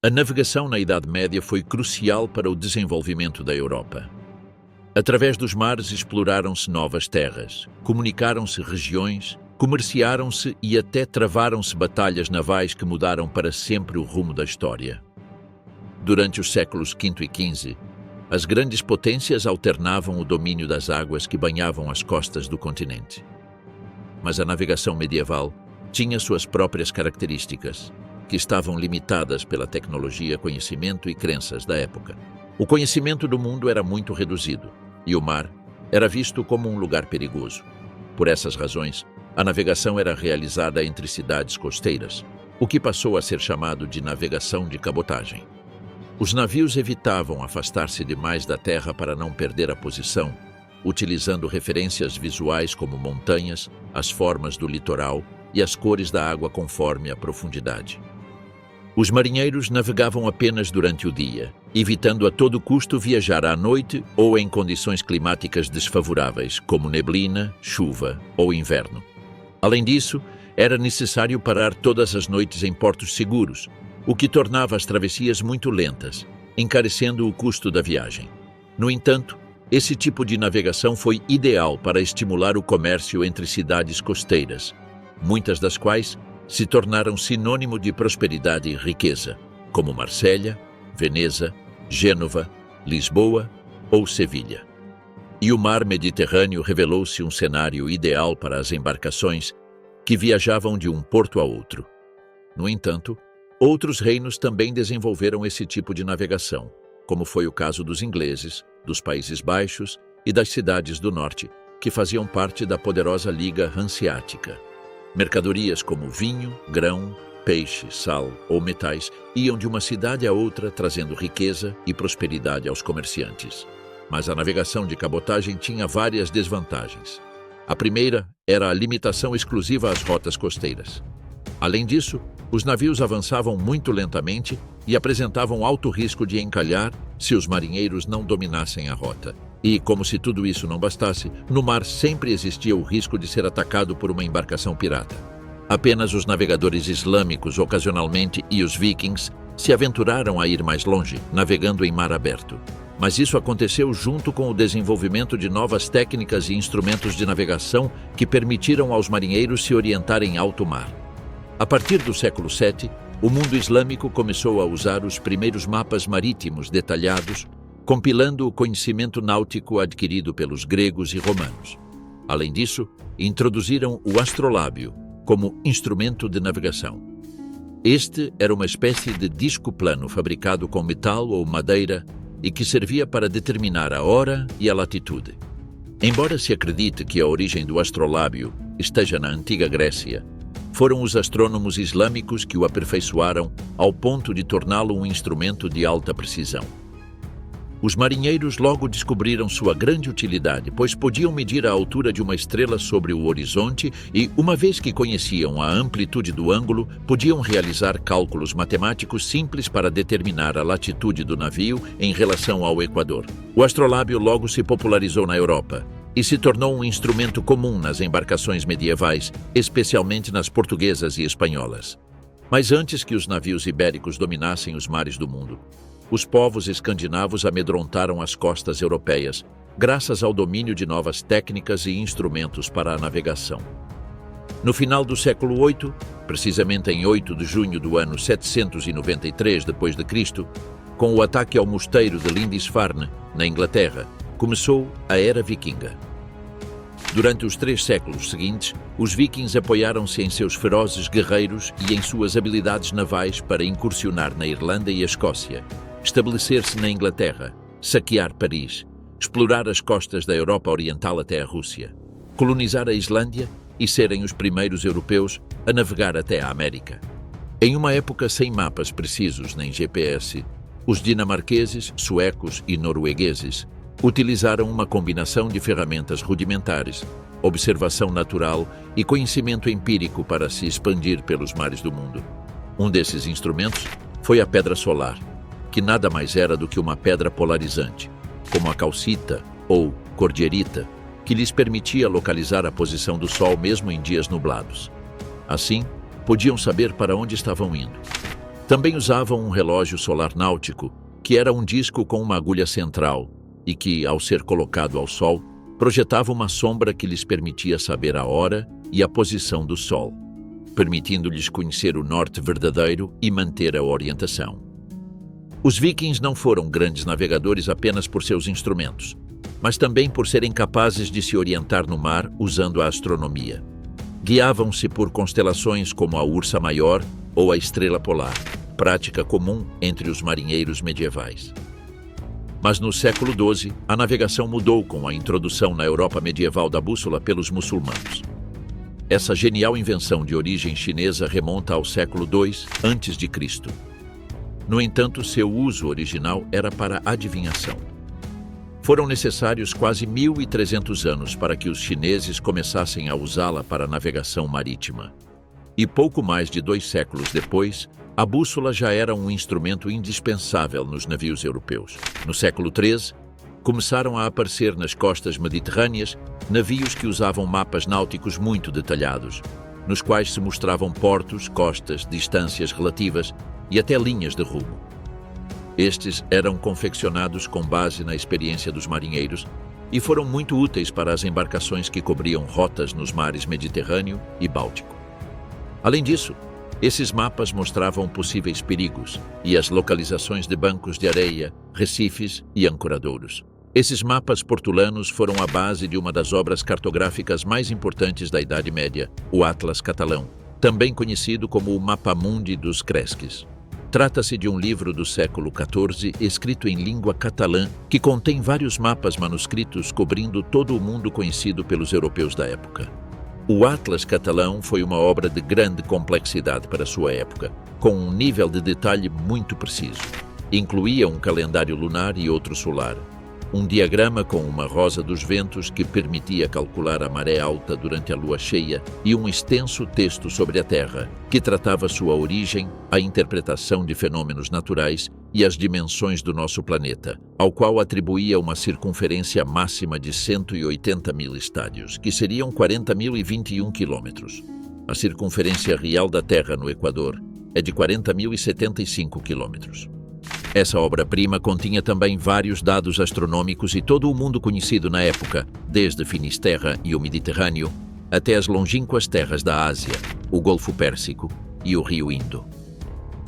A navegação na Idade Média foi crucial para o desenvolvimento da Europa. Através dos mares exploraram-se novas terras, comunicaram-se regiões, comerciaram-se e até travaram-se batalhas navais que mudaram para sempre o rumo da história. Durante os séculos V e XV, as grandes potências alternavam o domínio das águas que banhavam as costas do continente. Mas a navegação medieval tinha suas próprias características, que estavam limitadas pela tecnologia, conhecimento e crenças da época. O conhecimento do mundo era muito reduzido, e o mar era visto como um lugar perigoso. Por essas razões, a navegação era realizada entre cidades costeiras, o que passou a ser chamado de navegação de cabotagem. Os navios evitavam afastar-se demais da terra para não perder a posição, utilizando referências visuais como montanhas, as formas do litoral e as cores da água conforme a profundidade. Os marinheiros navegavam apenas durante o dia, evitando a todo custo viajar à noite ou em condições climáticas desfavoráveis, como neblina, chuva ou inverno. Além disso, era necessário parar todas as noites em portos seguros, o que tornava as travessias muito lentas, encarecendo o custo da viagem. No entanto, esse tipo de navegação foi ideal para estimular o comércio entre cidades costeiras, muitas das quais se tornaram sinônimo de prosperidade e riqueza, como Marsella, Veneza, Gênova, Lisboa ou Sevilha. E o mar Mediterrâneo revelou-se um cenário ideal para as embarcações que viajavam de um porto a outro. No entanto, outros reinos também desenvolveram esse tipo de navegação, como foi o caso dos ingleses, dos Países Baixos e das cidades do norte, que faziam parte da poderosa Liga Hanseática. Mercadorias como vinho, grão, peixe, sal ou metais iam de uma cidade a outra trazendo riqueza e prosperidade aos comerciantes. Mas a navegação de cabotagem tinha várias desvantagens. A primeira era a limitação exclusiva às rotas costeiras. Além disso, os navios avançavam muito lentamente e apresentavam alto risco de encalhar se os marinheiros não dominassem a rota. E, como se tudo isso não bastasse, no mar sempre existia o risco de ser atacado por uma embarcação pirata. Apenas os navegadores islâmicos, ocasionalmente, e os vikings se aventuraram a ir mais longe, navegando em mar aberto. Mas isso aconteceu junto com o desenvolvimento de novas técnicas e instrumentos de navegação que permitiram aos marinheiros se orientar em alto mar. A partir do século VII, o mundo islâmico começou a usar os primeiros mapas marítimos detalhados, compilando o conhecimento náutico adquirido pelos gregos e romanos. Além disso, introduziram o astrolábio como instrumento de navegação. Este era uma espécie de disco plano fabricado com metal ou madeira e que servia para determinar a hora e a latitude. Embora se acredite que a origem do astrolábio esteja na antiga Grécia, foram os astrônomos islâmicos que o aperfeiçoaram ao ponto de torná-lo um instrumento de alta precisão. Os marinheiros logo descobriram sua grande utilidade, pois podiam medir a altura de uma estrela sobre o horizonte e, uma vez que conheciam a amplitude do ângulo, podiam realizar cálculos matemáticos simples para determinar a latitude do navio em relação ao Equador. O astrolábio logo se popularizou na Europa e se tornou um instrumento comum nas embarcações medievais, especialmente nas portuguesas e espanholas. Mas antes que os navios ibéricos dominassem os mares do mundo, os povos escandinavos amedrontaram as costas europeias, graças ao domínio de novas técnicas e instrumentos para a navegação. No final do século VIII, precisamente em 8 de junho do ano 793 d.C., com o ataque ao mosteiro de Lindisfarne, na Inglaterra, começou a Era Vikinga. Durante os 3 séculos seguintes, os vikings apoiaram-se em seus ferozes guerreiros e em suas habilidades navais para incursionar na Irlanda e a Escócia, estabelecer-se na Inglaterra, saquear Paris, explorar as costas da Europa Oriental até a Rússia, colonizar a Islândia e serem os primeiros europeus a navegar até a América. Em uma época sem mapas precisos nem GPS, os dinamarqueses, suecos e noruegueses utilizaram uma combinação de ferramentas rudimentares, observação natural e conhecimento empírico para se expandir pelos mares do mundo. Um desses instrumentos foi a pedra solar, que nada mais era do que uma pedra polarizante, como a calcita ou cordierita, que lhes permitia localizar a posição do Sol mesmo em dias nublados. Assim, podiam saber para onde estavam indo. Também usavam um relógio solar náutico, que era um disco com uma agulha central e que, ao ser colocado ao sol, projetava uma sombra que lhes permitia saber a hora e a posição do sol, permitindo-lhes conhecer o norte verdadeiro e manter a orientação. Os vikings não foram grandes navegadores apenas por seus instrumentos, mas também por serem capazes de se orientar no mar usando a astronomia. Guiavam-se por constelações como a Ursa Maior ou a Estrela Polar, prática comum entre os marinheiros medievais. Mas no século XII, a navegação mudou com a introdução na Europa medieval da bússola pelos muçulmanos. Essa genial invenção de origem chinesa remonta ao século II a.C. No entanto, seu uso original era para adivinhação. Foram necessários quase 1.300 anos para que os chineses começassem a usá-la para a navegação marítima. E pouco mais de 2 séculos depois, a bússola já era um instrumento indispensável nos navios europeus. No século XIII, começaram a aparecer nas costas mediterrâneas navios que usavam mapas náuticos muito detalhados, nos quais se mostravam portos, costas, distâncias relativas e até linhas de rumo. Estes eram confeccionados com base na experiência dos marinheiros e foram muito úteis para as embarcações que cobriam rotas nos mares Mediterrâneo e Báltico. Além disso, esses mapas mostravam possíveis perigos e as localizações de bancos de areia, recifes e ancoradouros. Esses mapas portulanos foram a base de uma das obras cartográficas mais importantes da Idade Média, o Atlas Catalão, também conhecido como o Mapa Mundi dos Cresques. Trata-se de um livro do século XIV escrito em língua catalã que contém vários mapas manuscritos cobrindo todo o mundo conhecido pelos europeus da época. O Atlas Catalão foi uma obra de grande complexidade para sua época, com um nível de detalhe muito preciso. Incluía um calendário lunar e outro solar, um diagrama com uma rosa dos ventos que permitia calcular a maré alta durante a lua cheia e um extenso texto sobre a Terra, que tratava sua origem, a interpretação de fenômenos naturais e as dimensões do nosso planeta, ao qual atribuía uma circunferência máxima de 180.000 estádios, que seriam 40.021 quilômetros. A circunferência real da Terra no Equador é de 40.075 quilômetros. Essa obra-prima continha também vários dados astronômicos e todo o mundo conhecido na época, desde Finisterra e o Mediterrâneo, até as longínquas terras da Ásia, o Golfo Pérsico e o Rio Indo.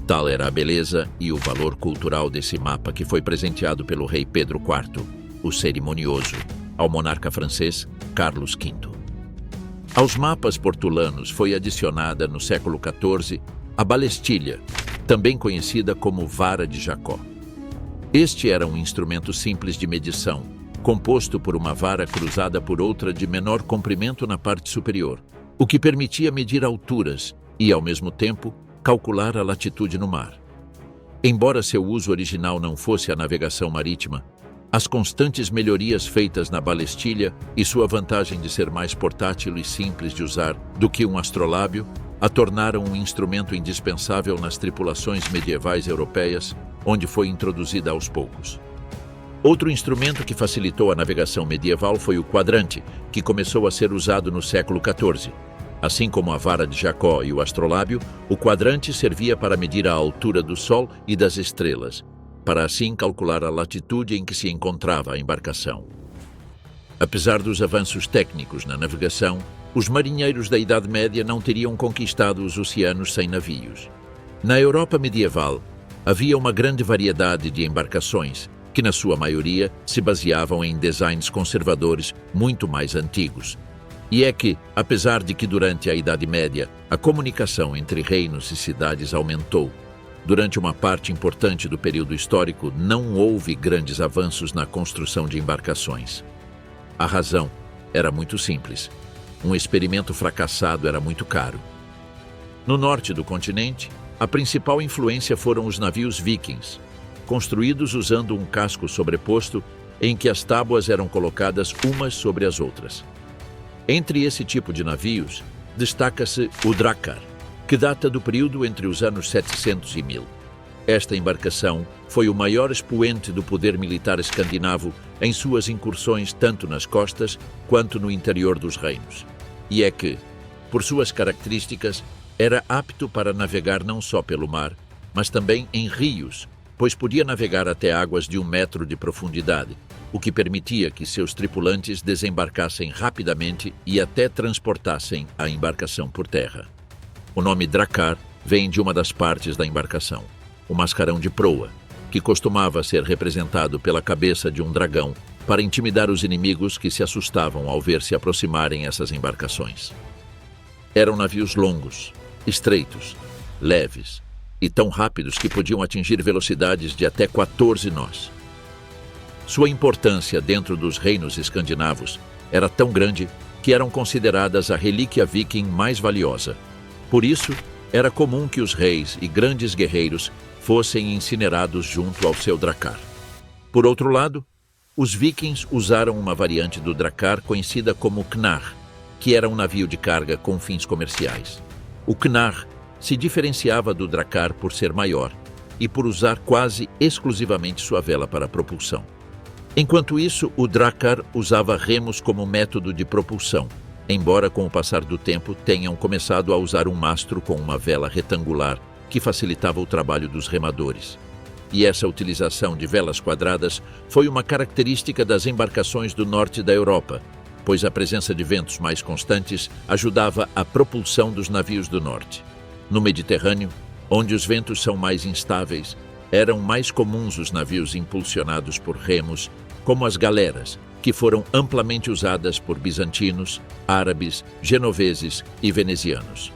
Tal era a beleza e o valor cultural desse mapa que foi presenteado pelo rei Pedro IV, o Cerimonioso, ao monarca francês Carlos V. Aos mapas portulanos foi adicionada, no século XIV, a balestilha, também conhecida como vara de Jacó. Este era um instrumento simples de medição, composto por uma vara cruzada por outra de menor comprimento na parte superior, o que permitia medir alturas e, ao mesmo tempo, calcular a latitude no mar. Embora seu uso original não fosse a navegação marítima, as constantes melhorias feitas na balestilha e sua vantagem de ser mais portátil e simples de usar do que um astrolábio a tornaram um instrumento indispensável nas tripulações medievais europeias, onde foi introduzida aos poucos. Outro instrumento que facilitou a navegação medieval foi o quadrante, que começou a ser usado no século XIV. Assim como a vara de Jacó e o astrolábio, o quadrante servia para medir a altura do Sol e das estrelas, para assim calcular a latitude em que se encontrava a embarcação. Apesar dos avanços técnicos na navegação, os marinheiros da Idade Média não teriam conquistado os oceanos sem navios. Na Europa medieval, havia uma grande variedade de embarcações, que na sua maioria se baseavam em designs conservadores muito mais antigos. E é que, apesar de que durante a Idade Média a comunicação entre reinos e cidades aumentou, durante uma parte importante do período histórico não houve grandes avanços na construção de embarcações. A razão era muito simples. Um experimento fracassado era muito caro. No norte do continente, a principal influência foram os navios vikings, construídos usando um casco sobreposto em que as tábuas eram colocadas umas sobre as outras. Entre esse tipo de navios, destaca-se o Drakkar, que data do período entre os anos 700 e 1000. Esta embarcação foi o maior expoente do poder militar escandinavo em suas incursões tanto nas costas quanto no interior dos reinos. E é que, por suas características, era apto para navegar não só pelo mar, mas também em rios, pois podia navegar até águas de 1 metro de profundidade, o que permitia que seus tripulantes desembarcassem rapidamente e até transportassem a embarcação por terra. O nome dracar vem de uma das partes da embarcação, o mascarão de proa, que costumava ser representado pela cabeça de um dragão para intimidar os inimigos que se assustavam ao ver se aproximarem essas embarcações. Eram navios longos, estreitos, leves e tão rápidos que podiam atingir velocidades de até 14 nós. Sua importância dentro dos reinos escandinavos era tão grande que eram consideradas a relíquia viking mais valiosa. Por isso, era comum que os reis e grandes guerreiros fossem incinerados junto ao seu dracar. Por outro lado, os vikings usaram uma variante do dracar conhecida como knar, que era um navio de carga com fins comerciais. O knar se diferenciava do dracar por ser maior e por usar quase exclusivamente sua vela para propulsão. Enquanto isso, o dracar usava remos como método de propulsão, embora com o passar do tempo tenham começado a usar um mastro com uma vela retangular que facilitava o trabalho dos remadores. E essa utilização de velas quadradas foi uma característica das embarcações do norte da Europa, pois a presença de ventos mais constantes ajudava a propulsão dos navios do norte. No Mediterrâneo, onde os ventos são mais instáveis, eram mais comuns os navios impulsionados por remos, como as galeras, que foram amplamente usadas por bizantinos, árabes, genoveses e venezianos.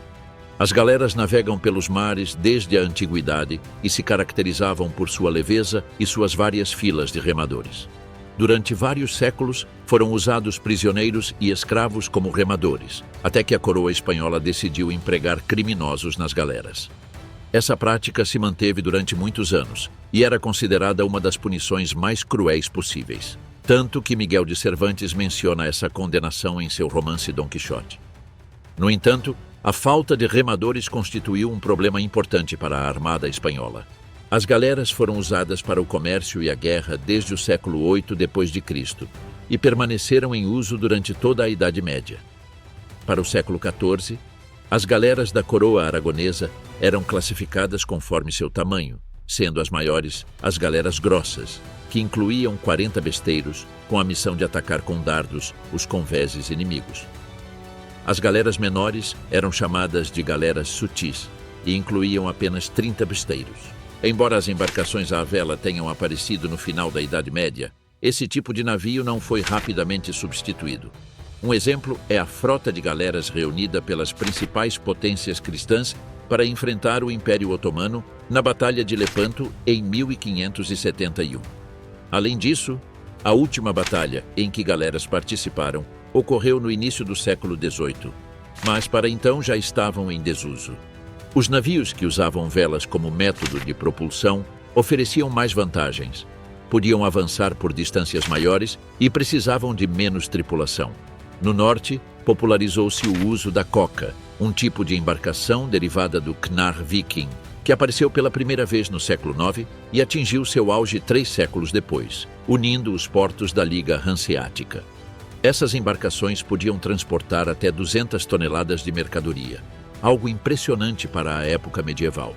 As galeras navegam pelos mares desde a antiguidade e se caracterizavam por sua leveza e suas várias filas de remadores. Durante vários séculos, foram usados prisioneiros e escravos como remadores, até que a coroa espanhola decidiu empregar criminosos nas galeras. Essa prática se manteve durante muitos anos e era considerada uma das punições mais cruéis possíveis, tanto que Miguel de Cervantes menciona essa condenação em seu romance Dom Quixote. No entanto, a falta de remadores constituiu um problema importante para a armada espanhola. As galeras foram usadas para o comércio e a guerra desde o século VIII d.C. e permaneceram em uso durante toda a Idade Média. Para o século XIV, as galeras da coroa aragonesa eram classificadas conforme seu tamanho, sendo as maiores as galeras grossas, que incluíam 40 besteiros, com a missão de atacar com dardos os convéses inimigos. As galeras menores eram chamadas de galeras sutis e incluíam apenas 30 besteiros. Embora as embarcações à vela tenham aparecido no final da Idade Média, esse tipo de navio não foi rapidamente substituído. Um exemplo é a frota de galeras reunida pelas principais potências cristãs para enfrentar o Império Otomano na Batalha de Lepanto em 1571. Além disso, a última batalha em que galeras participaram ocorreu no início do século XVIII, mas para então já estavam em desuso. Os navios que usavam velas como método de propulsão ofereciam mais vantagens. Podiam avançar por distâncias maiores e precisavam de menos tripulação. No norte, popularizou-se o uso da coca, um tipo de embarcação derivada do knar viking, que apareceu pela primeira vez no século IX e atingiu seu auge 3 séculos depois, unindo os portos da Liga Hanseática. Essas embarcações podiam transportar até 200 toneladas de mercadoria, algo impressionante para a época medieval.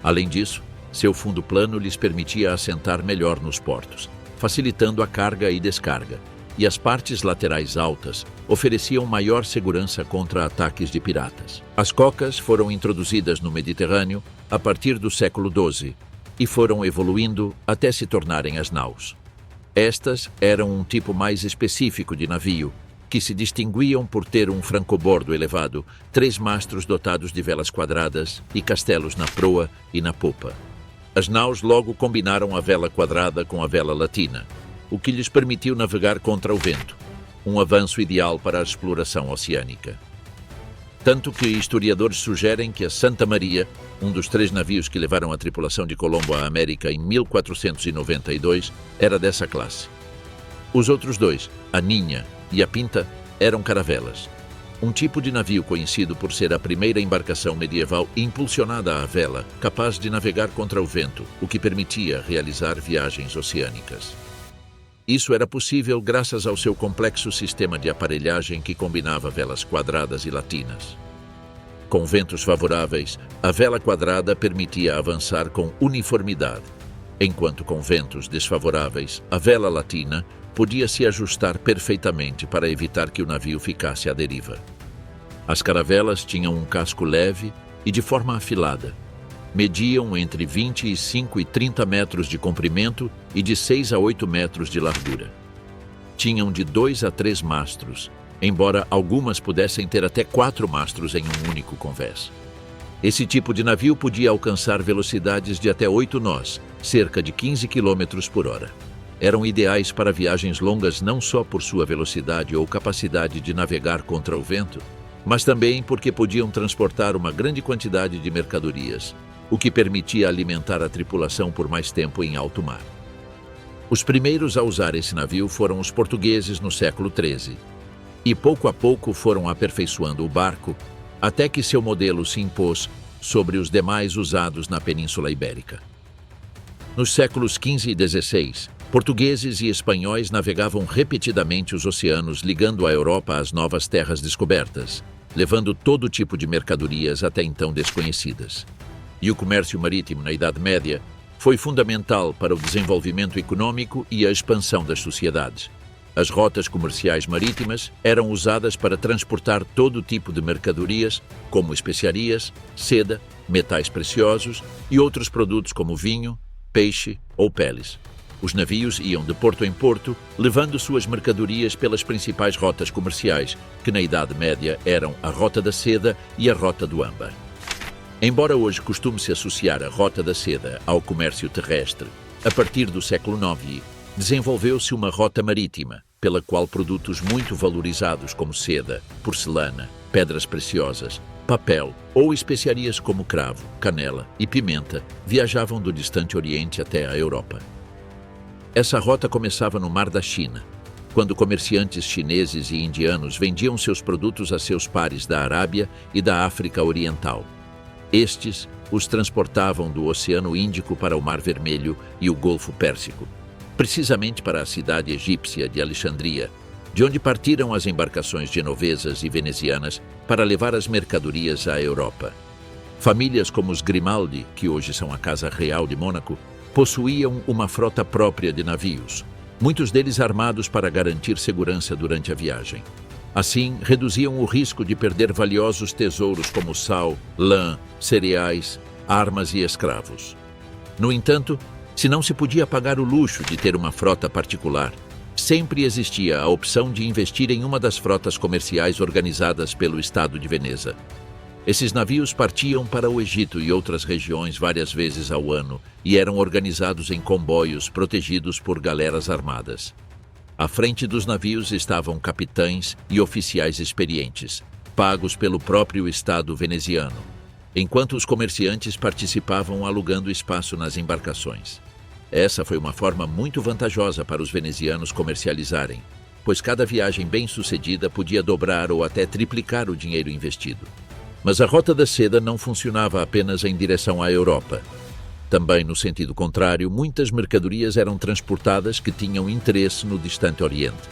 Além disso, seu fundo plano lhes permitia assentar melhor nos portos, facilitando a carga e descarga, e as partes laterais altas ofereciam maior segurança contra ataques de piratas. As cocas foram introduzidas no Mediterrâneo a partir do século XII e foram evoluindo até se tornarem as naus. Estas eram um tipo mais específico de navio, que se distinguiam por ter um francobordo elevado, 3 mastros dotados de velas quadradas e castelos na proa e na popa. As naus logo combinaram a vela quadrada com a vela latina, o que lhes permitiu navegar contra o vento, um avanço ideal para a exploração oceânica. Tanto que historiadores sugerem que a Santa Maria, um dos 3 navios que levaram a tripulação de Colombo à América em 1492, era dessa classe. Os outros 2, a Ninha e a Pinta, eram caravelas, um tipo de navio conhecido por ser a primeira embarcação medieval impulsionada à vela, capaz de navegar contra o vento, o que permitia realizar viagens oceânicas. Isso era possível graças ao seu complexo sistema de aparelhagem que combinava velas quadradas e latinas. Com ventos favoráveis, a vela quadrada permitia avançar com uniformidade, enquanto com ventos desfavoráveis, a vela latina podia se ajustar perfeitamente para evitar que o navio ficasse à deriva. As caravelas tinham um casco leve e de forma afilada. Mediam entre 25 e 30 metros de comprimento e de 6 a 8 metros de largura. Tinham de 2 a 3 mastros, embora algumas pudessem ter até 4 mastros em um único convés. Esse tipo de navio podia alcançar velocidades de até 8 nós, cerca de 15 km por hora. Eram ideais para viagens longas não só por sua velocidade ou capacidade de navegar contra o vento, mas também porque podiam transportar uma grande quantidade de mercadorias, o que permitia alimentar a tripulação por mais tempo em alto mar. Os primeiros a usar esse navio foram os portugueses no século XIII, e pouco a pouco foram aperfeiçoando o barco, até que seu modelo se impôs sobre os demais usados na Península Ibérica. Nos séculos XV e XVI, portugueses e espanhóis navegavam repetidamente os oceanos ligando a Europa às novas terras descobertas, levando todo tipo de mercadorias até então desconhecidas. E o comércio marítimo na Idade Média foi fundamental para o desenvolvimento econômico e a expansão das sociedades. As rotas comerciais marítimas eram usadas para transportar todo tipo de mercadorias, como especiarias, seda, metais preciosos e outros produtos como vinho, peixe ou peles. Os navios iam de porto em porto, levando suas mercadorias pelas principais rotas comerciais, que na Idade Média eram a Rota da Seda e a Rota do Âmbar. Embora hoje costume-se associar a Rota da Seda ao comércio terrestre, a partir do século IX, desenvolveu-se uma rota marítima, pela qual produtos muito valorizados como seda, porcelana, pedras preciosas, papel ou especiarias como cravo, canela e pimenta viajavam do distante Oriente até a Europa. Essa rota começava no Mar da China, quando comerciantes chineses e indianos vendiam seus produtos a seus pares da Arábia e da África Oriental. Estes os transportavam do Oceano Índico para o Mar Vermelho e o Golfo Pérsico, precisamente para a cidade egípcia de Alexandria, de onde partiram as embarcações genovesas e venezianas para levar as mercadorias à Europa. Famílias como os Grimaldi, que hoje são a Casa Real de Mônaco, possuíam uma frota própria de navios, muitos deles armados para garantir segurança durante a viagem. Assim, reduziam o risco de perder valiosos tesouros como sal, lã, cereais, armas e escravos. No entanto, se não se podia pagar o luxo de ter uma frota particular, sempre existia a opção de investir em uma das frotas comerciais organizadas pelo Estado de Veneza. Esses navios partiam para o Egito e outras regiões várias vezes ao ano e eram organizados em comboios protegidos por galeras armadas. À frente dos navios estavam capitães e oficiais experientes, pagos pelo próprio Estado veneziano, enquanto os comerciantes participavam alugando espaço nas embarcações. Essa foi uma forma muito vantajosa para os venezianos comercializarem, pois cada viagem bem-sucedida podia dobrar ou até triplicar o dinheiro investido. Mas a Rota da Seda não funcionava apenas em direção à Europa. Também no sentido contrário, muitas mercadorias eram transportadas que tinham interesse no distante Oriente.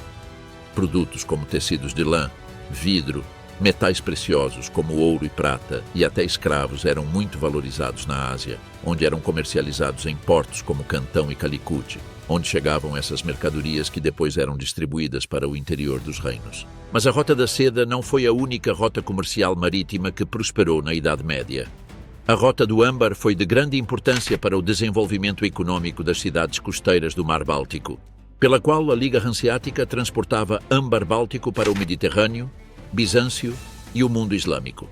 Produtos como tecidos de lã, vidro, metais preciosos como ouro e prata e até escravos eram muito valorizados na Ásia, onde eram comercializados em portos como Cantão e Calicut, onde chegavam essas mercadorias que depois eram distribuídas para o interior dos reinos. Mas a Rota da Seda não foi a única rota comercial marítima que prosperou na Idade Média. A Rota do Âmbar foi de grande importância para o desenvolvimento econômico das cidades costeiras do Mar Báltico, pela qual a Liga Hanseática transportava âmbar báltico para o Mediterrâneo, Bizâncio e o mundo islâmico.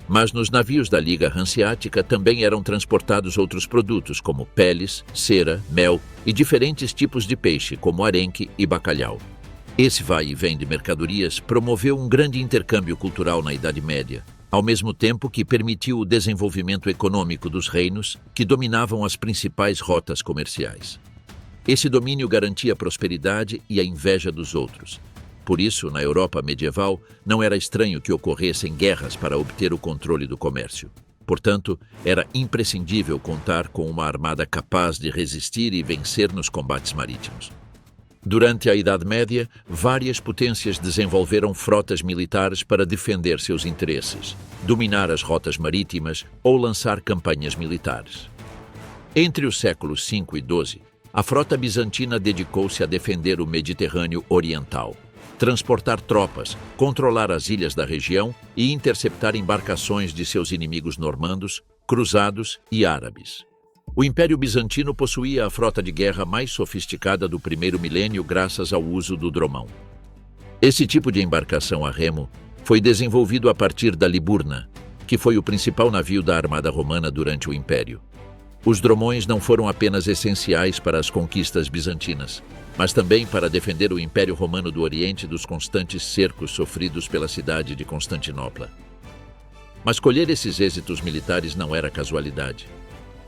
Mas nos navios da Liga Hanseática também eram transportados outros produtos como peles, cera, mel e diferentes tipos de peixe como arenque e bacalhau. Esse vai e vem de mercadorias promoveu um grande intercâmbio cultural na Idade Média, ao mesmo tempo que permitiu o desenvolvimento econômico dos reinos que dominavam as principais rotas comerciais. Esse domínio garantia a prosperidade e a inveja dos outros. Por isso, na Europa medieval, não era estranho que ocorressem guerras para obter o controle do comércio. Portanto, era imprescindível contar com uma armada capaz de resistir e vencer nos combates marítimos. Durante a Idade Média, várias potências desenvolveram frotas militares para defender seus interesses, dominar as rotas marítimas ou lançar campanhas militares. Entre os séculos V e XII, a frota bizantina dedicou-se a defender o Mediterrâneo Oriental, transportar tropas, controlar as ilhas da região e interceptar embarcações de seus inimigos normandos, cruzados e árabes. O Império Bizantino possuía a frota de guerra mais sofisticada do primeiro milênio graças ao uso do dromão. Esse tipo de embarcação a remo foi desenvolvido a partir da Liburna, que foi o principal navio da armada romana durante o Império. Os dromões não foram apenas essenciais para as conquistas bizantinas, mas também para defender o Império Romano do Oriente dos constantes cercos sofridos pela cidade de Constantinopla. Mas colher esses êxitos militares não era casualidade.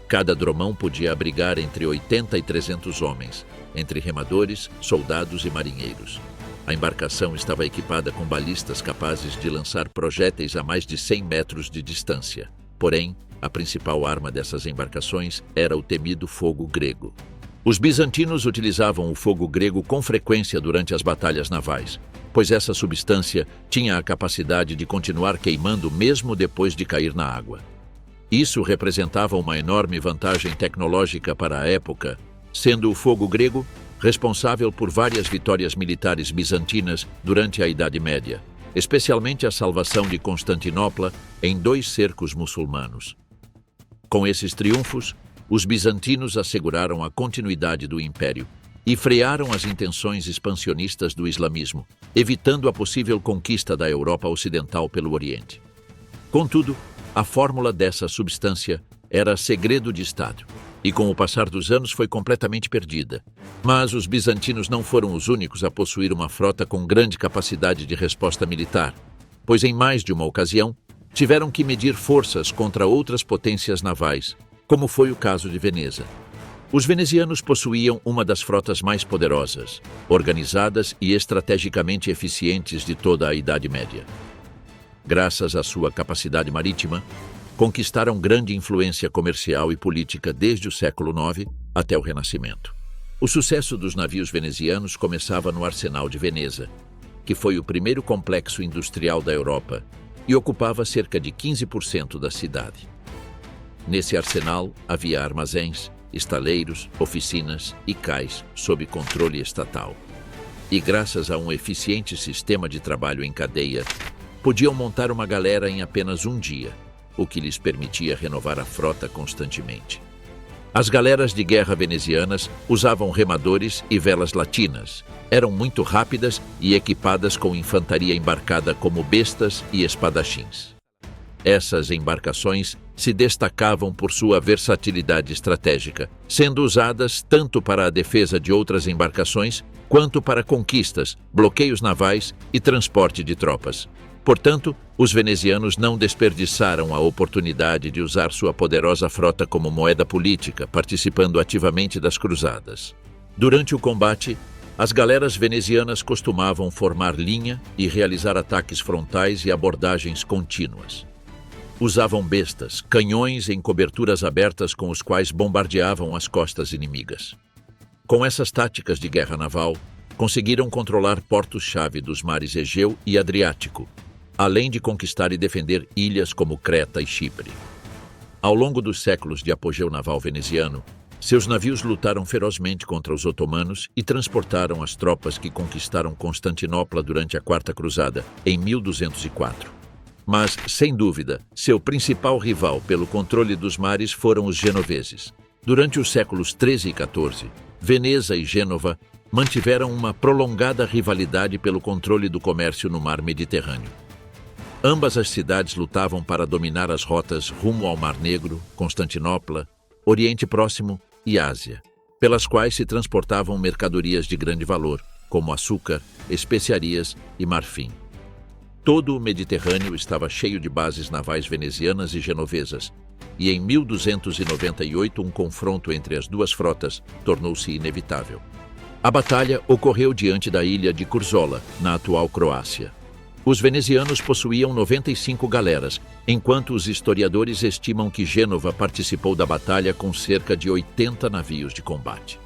Cada dromão podia abrigar entre 80 e 300 homens, entre remadores, soldados e marinheiros. A embarcação estava equipada com balistas capazes de lançar projéteis a mais de 100 metros de distância. Porém, a principal arma dessas embarcações era o temido fogo grego. Os bizantinos utilizavam o fogo grego com frequência durante as batalhas navais, pois essa substância tinha a capacidade de continuar queimando mesmo depois de cair na água. Isso representava uma enorme vantagem tecnológica para a época, sendo o fogo grego responsável por várias vitórias militares bizantinas durante a Idade Média, especialmente a salvação de Constantinopla em 2 cercos muçulmanos. Com esses triunfos, os bizantinos asseguraram a continuidade do império e frearam as intenções expansionistas do islamismo, evitando a possível conquista da Europa Ocidental pelo Oriente. Contudo, a fórmula dessa substância era segredo de Estado e, com o passar dos anos, foi completamente perdida. Mas os bizantinos não foram os únicos a possuir uma frota com grande capacidade de resposta militar, pois em mais de uma ocasião tiveram que medir forças contra outras potências navais, como foi o caso de Veneza. Os venezianos possuíam uma das frotas mais poderosas, organizadas e estrategicamente eficientes de toda a Idade Média. Graças à sua capacidade marítima, conquistaram grande influência comercial e política desde o século IX até o Renascimento. O sucesso dos navios venezianos começava no Arsenal de Veneza, que foi o primeiro complexo industrial da Europa e ocupava cerca de 15% da cidade. Nesse arsenal havia armazéns, estaleiros, oficinas e cais sob controle estatal. E graças a um eficiente sistema de trabalho em cadeia, podiam montar uma galera em apenas um dia, o que lhes permitia renovar a frota constantemente. As galeras de guerra venezianas usavam remadores e velas latinas, eram muito rápidas e equipadas com infantaria embarcada como bestas e espadachins. Essas embarcações se destacavam por sua versatilidade estratégica, sendo usadas tanto para a defesa de outras embarcações quanto para conquistas, bloqueios navais e transporte de tropas. Portanto, os venezianos não desperdiçaram a oportunidade de usar sua poderosa frota como moeda política, participando ativamente das cruzadas. Durante o combate, as galeras venezianas costumavam formar linha e realizar ataques frontais e abordagens contínuas. Usavam bestas, canhões em coberturas abertas com os quais bombardeavam as costas inimigas. Com essas táticas de guerra naval, conseguiram controlar portos-chave dos mares Egeu e Adriático, além de conquistar e defender ilhas como Creta e Chipre. Ao longo dos séculos de apogeu naval veneziano, seus navios lutaram ferozmente contra os otomanos e transportaram as tropas que conquistaram Constantinopla durante a Quarta Cruzada, em 1204. Mas, sem dúvida, seu principal rival pelo controle dos mares foram os genoveses. Durante os séculos XIII e XIV, Veneza e Gênova mantiveram uma prolongada rivalidade pelo controle do comércio no mar Mediterrâneo. Ambas as cidades lutavam para dominar as rotas rumo ao Mar Negro, Constantinopla, Oriente Próximo e Ásia, pelas quais se transportavam mercadorias de grande valor, como açúcar, especiarias e marfim. Todo o Mediterrâneo estava cheio de bases navais venezianas e genovesas, e em 1298 um confronto entre as duas frotas tornou-se inevitável. A batalha ocorreu diante da ilha de Curzola, na atual Croácia. Os venezianos possuíam 95 galeras, enquanto os historiadores estimam que Gênova participou da batalha com cerca de 80 navios de combate.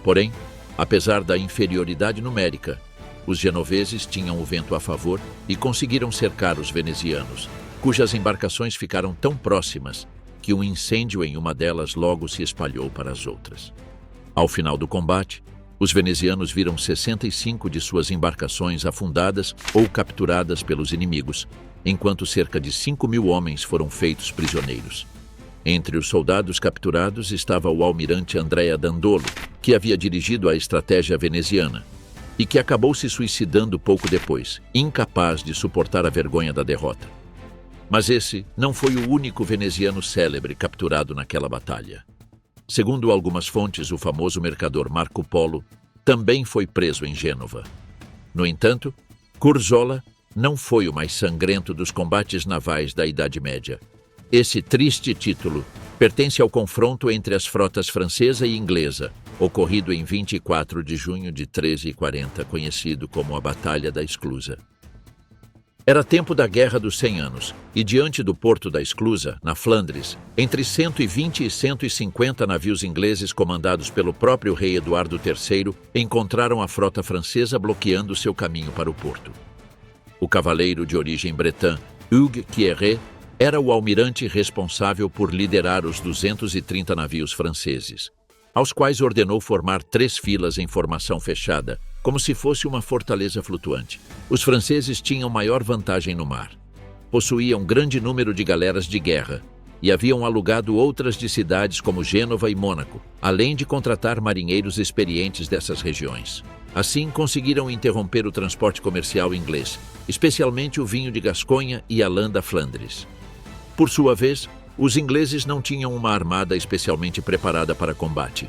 Porém, Apesar da inferioridade numérica, os genoveses tinham o vento a favor e conseguiram cercar os venezianos, cujas embarcações ficaram tão próximas que um incêndio em uma delas logo se espalhou para as outras. Ao final do combate, os venezianos viram 65 de suas embarcações afundadas ou capturadas pelos inimigos, enquanto cerca de 5.000 homens foram feitos prisioneiros. Entre os soldados capturados estava o almirante Andrea Dandolo, que havia dirigido a estratégia veneziana, e que acabou se suicidando pouco depois, incapaz de suportar a vergonha da derrota. Mas esse não foi o único veneziano célebre capturado naquela batalha. Segundo algumas fontes, o famoso mercador Marco Polo também foi preso em Gênova. No entanto, Curzola não foi o mais sangrento dos combates navais da Idade Média. Esse triste título pertence ao confronto entre as frotas francesa e inglesa, ocorrido em 24 de junho de 1340, conhecido como a Batalha da Esclusa. Era tempo da Guerra dos 100 Anos, e diante do porto da Esclusa, na Flandres, entre 120 e 150 navios ingleses comandados pelo próprio rei Eduardo III encontraram a frota francesa bloqueando seu caminho para o porto. O cavaleiro de origem bretã, Hugues Quiéret, era o almirante responsável por liderar os 230 navios franceses, aos quais ordenou formar 3 filas em formação fechada, como se fosse uma fortaleza flutuante. Os franceses tinham maior vantagem no mar. Possuíam grande número de galeras de guerra e haviam alugado outras de cidades como Gênova e Mônaco, além de contratar marinheiros experientes dessas regiões. Assim, conseguiram interromper o transporte comercial inglês, especialmente o vinho de Gasconha e a lã da Flandres. Por sua vez, os ingleses não tinham uma armada especialmente preparada para combate.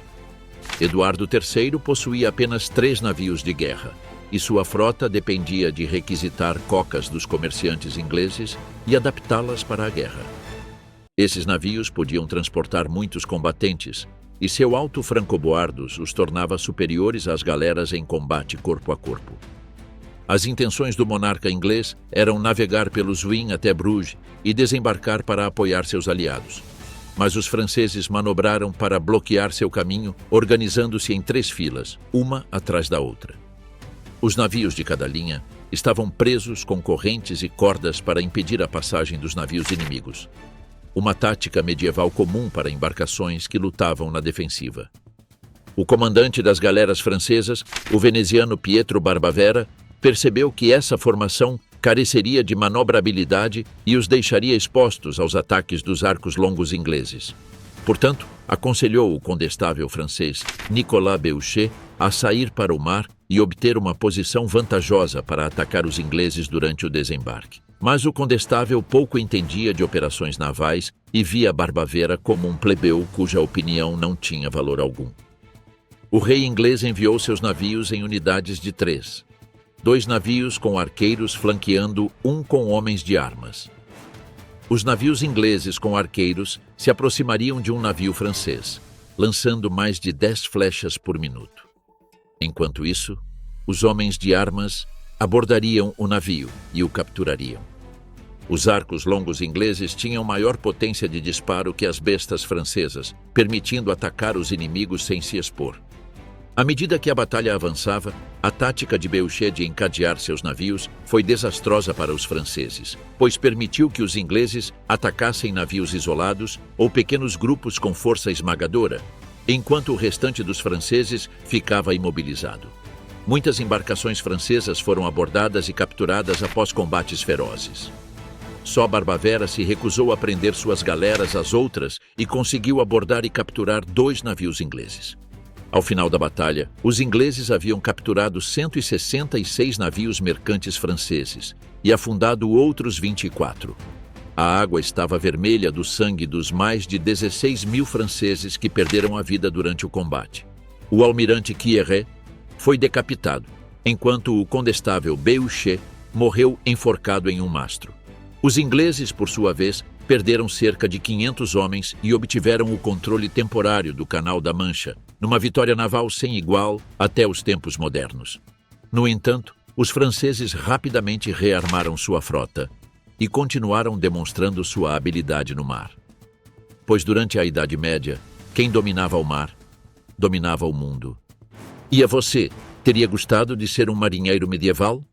Eduardo III possuía apenas 3 navios de guerra, e sua frota dependia de requisitar cocas dos comerciantes ingleses e adaptá-las para a guerra. Esses navios podiam transportar muitos combatentes, e seu alto francoboardos os tornava superiores às galeras em combate corpo a corpo. As intenções do monarca inglês eram navegar pelo Zwin até Bruges e desembarcar para apoiar seus aliados. Mas os franceses manobraram para bloquear seu caminho, organizando-se em 3 filas, uma atrás da outra. Os navios de cada linha estavam presos com correntes e cordas para impedir a passagem dos navios inimigos. Uma tática medieval comum para embarcações que lutavam na defensiva. O comandante das galeras francesas, o veneziano Pietro Barbavera, percebeu que essa formação careceria de manobrabilidade e os deixaria expostos aos ataques dos arcos longos ingleses. Portanto, aconselhou o condestável francês Nicolas Belcher a sair para o mar e obter uma posição vantajosa para atacar os ingleses durante o desembarque. Mas o condestável pouco entendia de operações navais e via Barbavera como um plebeu cuja opinião não tinha valor algum. O rei inglês enviou seus navios em unidades de 3. 2 navios com arqueiros flanqueando um com homens de armas. Os navios ingleses com arqueiros se aproximariam de um navio francês, lançando mais de 10 flechas por minuto. Enquanto isso, os homens de armas abordariam o navio e o capturariam. Os arcos longos ingleses tinham maior potência de disparo que as bestas francesas, permitindo atacar os inimigos sem se expor. À medida que a batalha avançava, a tática de Belcher de encadear seus navios foi desastrosa para os franceses, pois permitiu que os ingleses atacassem navios isolados ou pequenos grupos com força esmagadora, enquanto o restante dos franceses ficava imobilizado. Muitas embarcações francesas foram abordadas e capturadas após combates ferozes. Só Barbavera se recusou a prender suas galeras às outras e conseguiu abordar e capturar 2 navios ingleses. Ao final da batalha, os ingleses haviam capturado 166 navios mercantes franceses e afundado outros 24. A água estava vermelha do sangue dos mais de 16.000 franceses que perderam a vida durante o combate. O almirante Quiéret foi decapitado, enquanto o condestável Belcher morreu enforcado em um mastro. Os ingleses, por sua vez, perderam cerca de 500 homens e obtiveram o controle temporário do Canal da Mancha, numa vitória naval sem igual até os tempos modernos. No entanto, os franceses rapidamente rearmaram sua frota e continuaram demonstrando sua habilidade no mar. Pois durante a Idade Média, quem dominava o mar, dominava o mundo. E a você, teria gostado de ser um marinheiro medieval?